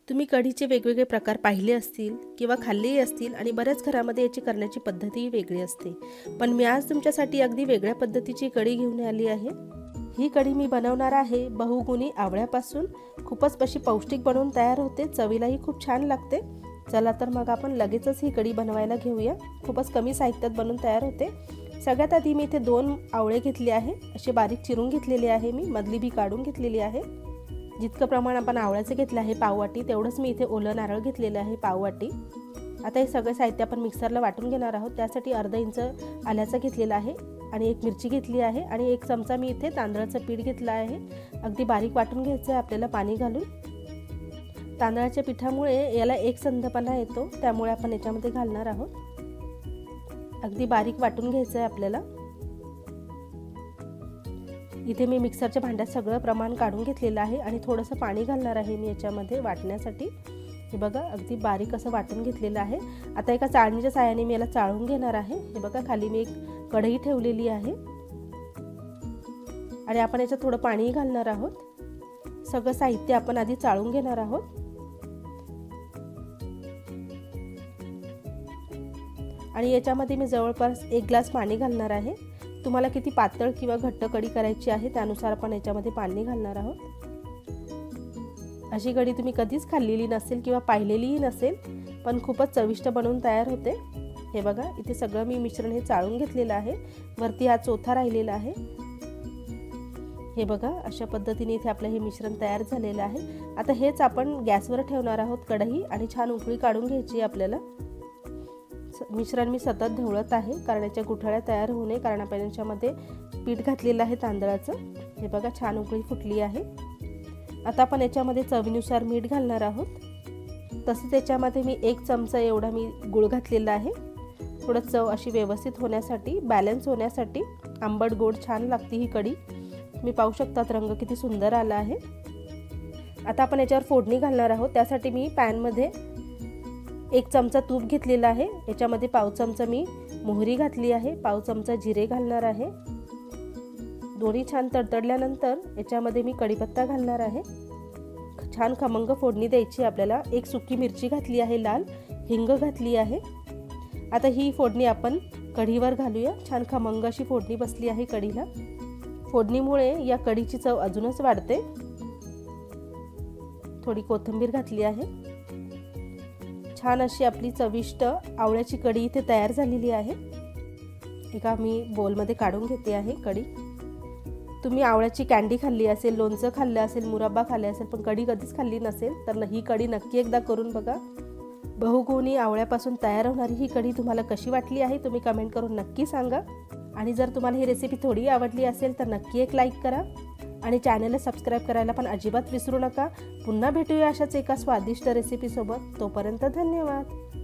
तुम्ही कढीचे वेगवेगळे प्रकार पाहिले असतील किंवा खाल्लेही असतील आणि बऱ्याच घरामध्ये याची करण्याची पद्धतीही वेगळी असते. पण मी आज तुमच्यासाठी अगदी वेगळ्या पद्धतीची कढी घेऊन आली आहे. ही कढी मी बनवणार आहे बहुगुणी आवळ्यापासून. खूपच अशी पौष्टिक बनवून तयार होते, चवीलाही खूप छान लागते. चला तर मग आपण लगेचच ही कढी बनवायला घेऊया. खूपच कमी साहित्यात बनवून तयार होते. सगळ्यात आधी मी इथे 2 आवळे घेतले आहे, असे बारीक चिरून घेतलेले आहे. मी मधली बी काढून घेतलेली आहे. जितकं प्रमाण आपण आवळ्याचं घेतलं आहे पाववाटी, तेवढंच मी इथे ओलं नारळ घेतलेलं आहे पाववाटी. आता हे सगळं साहित्य आपण मिक्सरला वाटून घेणार आहोत. त्यासाठी अर्धा इंच आल्याचं घेतलेलं आहे आणि 1 मिरची घेतली आहे आणि 1 चमचा मी इथे तांदळाचं पीठ घेतलं आहे. अगदी बारीक वाटून घ्यायचं आहे आपल्याला पाणी घालून. तांदळाच्या पिठामुळे याला एकसंधपणा येतो, त्यामुळे आपण याच्यामध्ये घालणार आहोत. अगदी बारीक वाटून घ्यायचं आहे आपल्याला. इथे मी मिक्सरच्या भांड्यात सगळं प्रमाण काढून घेतलेलं आहे आणि थोडंसं पाणी घालणार आहे मी याच्यामध्ये वाटण्यासाठी. हे बघा अगदी बारीक असं वाटून घेतलेलं आहे. आता एका चाळणीच्या साहाय्याने मी याला चाळून घेणार आहे. हे बघा खाली मी एक कढई ठेवलेली आहे आणि आपण याच्यात थोडं पाणी घालणार आहोत. सगळं साहित्य आपण आधी चाळून घेणार आहोत. आणि याच्यामध्ये मी जवळपास 1 ग्लास पाणी घालणार आहे. तुम्हाला किती पातळ किंवा घट्ट कढी करायची आहे त्यानुसार आपण याच्यामध्ये पाणी घालणार आहोत. अशी कढी तुम्ही कधीच खाल्लेली नसेल किंवा पाहिलेलीही नसेल, पण खूपच चविष्ट बनवून तयार होते. हे बघा इथे सगळं मी मिश्रण हे चाळून घेतलेलं आहे. वरती हा चोथा राहिलेला आहे. हे बघा अशा पद्धतीने इथे आपलं हे मिश्रण तयार झालेलं आहे. आता हेच आपण गॅसवर ठेवणार आहोत कढई आणि छान उकळी काढून घ्यायची आपल्याला. मिश्रण मी सतत ढवळत आहे कारण याच्या गुठळ्या तयार होऊ नये, कारण आपण याच्यामध्ये पीठ घातलेलं आहे तांदळाचं. हे बघा छान उकळी फुटली आहे. आता आपण याच्यामध्ये चवीनुसार मीठ घालणार आहोत. तसंच याच्यामध्ये मी 1 चमचा एवढा मी गूळ घातलेला आहे. थोडं चव अशी व्यवस्थित होण्यासाठी, बॅलन्स होण्यासाठी. आंबट गोड छान लागते ही कढी. तुम्ही पाहू शकतात रंग किती सुंदर आला आहे. आता आपण याच्यावर फोडणी घालणार आहोत. त्यासाठी मी पॅनमध्ये 1 चमचा तूप घेतलेला आहे. याच्यामध्ये पाव चमचा मी मोहरी घातली आहे, पाव चमचा जिरे घालणार आहे. दोन्ही छान तडतडल्यानंतर याच्यामध्ये मी कढीपत्ता घालणार आहे. छान खमंग फोडणी द्यायची आपल्याला. 1 सुकी मिरची घातली आहे लाल, हिंग घातली आहे. आता ही फोडणी आपण कढीवर घालूया. छान खमंग अशी फोडणी बसली आहे कढीला. फोडणीमुळे या कढीची चव अजूनच वाढते. थोडी कोथिंबीर घातली आहे. छान अशी आपली चविष्ट आवळ्याची कढी इथे तयार झालेली आहे. एका मी बोलमध्ये काढून घेते आहे कढी. तुम्ही आवळ्याची कँडी खाल्ली असेल, लोणचं खाल्लं असेल, मुरब्बा खाल्ला असेल, पण कढी कधीच खाल्ली नसेल तर ही कढी नक्की एकदा करून बघा. बहुगुणी आवळ्यापासून तयार होणारी ही कढी तुम्हाला कशी वाटली आहे तुम्ही कमेंट करून नक्की सांगा. आणि जर तुम्हाला ही रेसिपी थोडी आवडली असेल तर नक्की एक लाईक करा आणि चॅनलला सबस्क्राईब करायला पण अजिबात विसरू नका. पुन्हा भेटूया अशाच एका स्वादिष्ट रेसिपीसोबत. तोपर्यंत धन्यवाद.